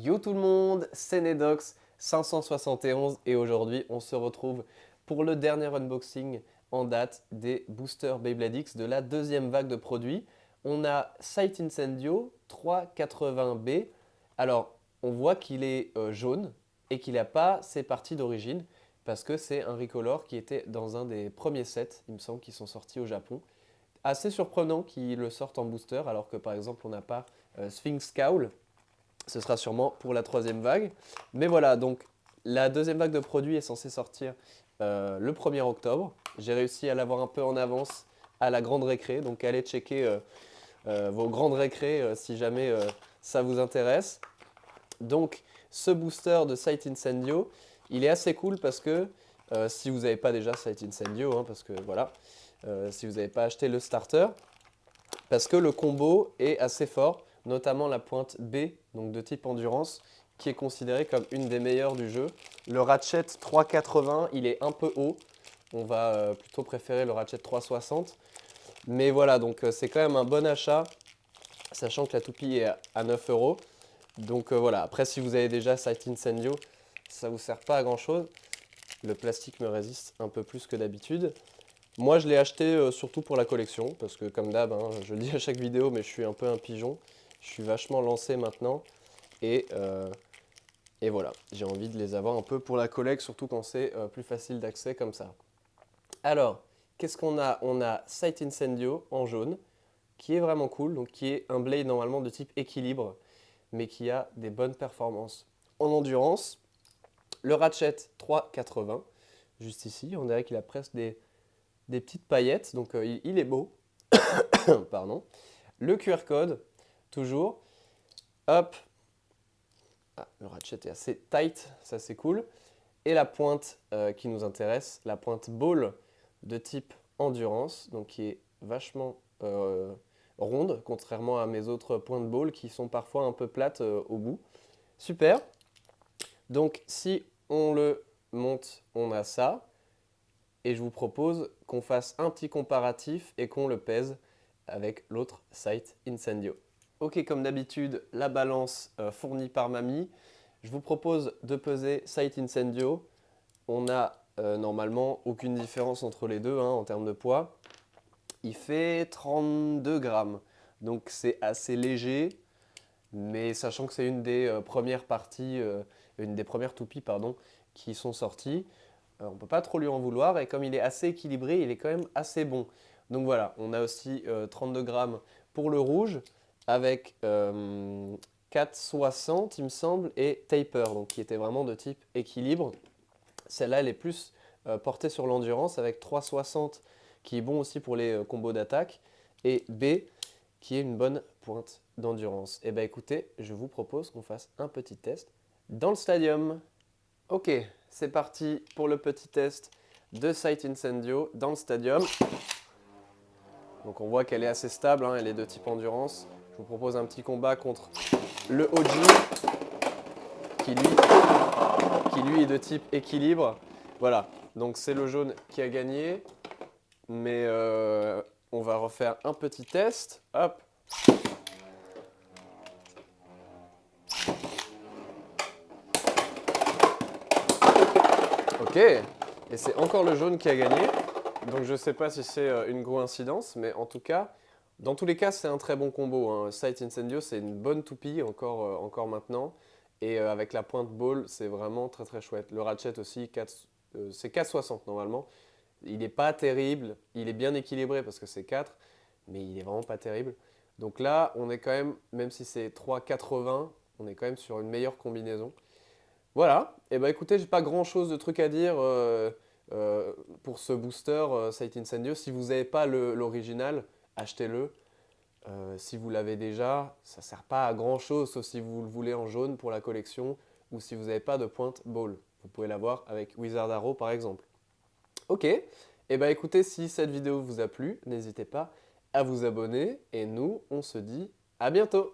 Yo tout le monde, c'est Nedox 571 et aujourd'hui on se retrouve pour le dernier unboxing en date des boosters Beyblade X de la deuxième vague de produits. On a Sight Incendio 380B. Alors on voit qu'il est jaune et qu'il n'a pas ses parties d'origine parce que c'est un recolor qui était dans un des premiers sets, il me semble, qui sont sortis au Japon. Assez surprenant qu'ils le sortent en booster alors que par exemple on n'a pas Sphinx Cowl. Ce sera sûrement pour la troisième vague. Mais voilà, donc la deuxième vague de produits est censée sortir le 1er octobre. J'ai réussi à l'avoir un peu en avance à la grande récré. Donc allez checker vos grandes récrés si jamais ça vous intéresse. Donc ce booster de Sight Incendio, il est assez cool parce que si vous n'avez pas déjà Sight Incendio, parce que voilà, si vous n'avez pas acheté le starter, parce que le combo est assez fort, notamment la pointe B, donc de type endurance, qui est considérée comme une des meilleures du jeu. Le ratchet 380, il est un peu haut. On va plutôt préférer le ratchet 360. Mais voilà, donc c'est quand même un bon achat, sachant que la toupie est à 9 euros. Donc voilà, après si vous avez déjà Sight Incendio, ça ne vous sert pas à grand chose. Le plastique me résiste un peu plus que d'habitude. Moi, je l'ai acheté surtout pour la collection, parce que comme d'hab, je le dis à chaque vidéo, mais je suis un peu un pigeon. Je suis vachement lancé maintenant, et, euh, et voilà, j'ai envie de les avoir un peu pour la collecte, surtout quand c'est plus facile d'accès comme ça. Alors, qu'est-ce qu'on a? On a Sight Incendio en jaune, qui est vraiment cool, donc qui est un blade normalement de type équilibre, mais qui a des bonnes performances en endurance. Le ratchet 380, juste ici, on dirait qu'il a presque des petites paillettes, donc il est beau. Pardon. Le QR code, toujours. Hop. Ah, le ratchet est assez tight, ça c'est cool. Et la pointe qui nous intéresse, la pointe ball de type endurance, donc qui est vachement ronde, contrairement à mes autres pointes ball qui sont parfois un peu plates au bout. Super. Donc si on le monte, on a ça. Et je vous propose qu'on fasse un petit comparatif et qu'on le pèse avec l'autre Sight Incendio. Ok, comme d'habitude, la balance fournie par Mamie. Je vous propose de peser Sight Incendio. On n'a normalement aucune différence entre les deux en termes de poids. Il fait 32 grammes, donc c'est assez léger, mais sachant que c'est une des premières parties, une des premières toupies pardon, qui sont sorties, on ne peut pas trop lui en vouloir et comme il est assez équilibré, il est quand même assez bon. Donc voilà, on a aussi 32 grammes pour le rouge avec 4,60 il me semble et taper, donc qui était vraiment de type équilibre. Celle-là, elle est plus portée sur l'endurance avec 3,60 qui est bon aussi pour les combos d'attaque et B qui est une bonne pointe d'endurance. Et bien écoutez, je vous propose qu'on fasse un petit test dans le stadium. Ok, c'est parti pour le petit test de Sight Incendio dans le stadium. Donc on voit qu'elle est assez stable, elle est de type endurance. Je vous propose un petit combat contre le OG qui lui est de type équilibre. Voilà, donc c'est le jaune qui a gagné. Mais on va refaire un petit test. Hop. Ok, et c'est encore le jaune qui a gagné. Donc je ne sais pas si c'est une coïncidence, mais en tout cas, dans tous les cas, c'est un très bon combo. Sight Incendio, c'est une bonne toupie encore maintenant. Et avec la pointe ball, c'est vraiment très très chouette. Le ratchet aussi, c'est 4,60 normalement. Il n'est pas terrible, il est bien équilibré parce que c'est 4, mais il est vraiment pas terrible. Donc là, on est quand même si c'est 3,80, on est quand même sur une meilleure combinaison. Voilà, et bah écoutez, j'ai pas grand chose de truc à dire pour ce booster Sight Incendio. Si vous n'avez pas l'original, achetez-le. Si vous l'avez déjà, ça sert pas à grand chose, sauf si vous le voulez en jaune pour la collection ou si vous n'avez pas de pointe ball. Vous pouvez l'avoir avec Wizard Arrow par exemple. Ok, et bah écoutez, si cette vidéo vous a plu, n'hésitez pas à vous abonner et nous, on se dit à bientôt.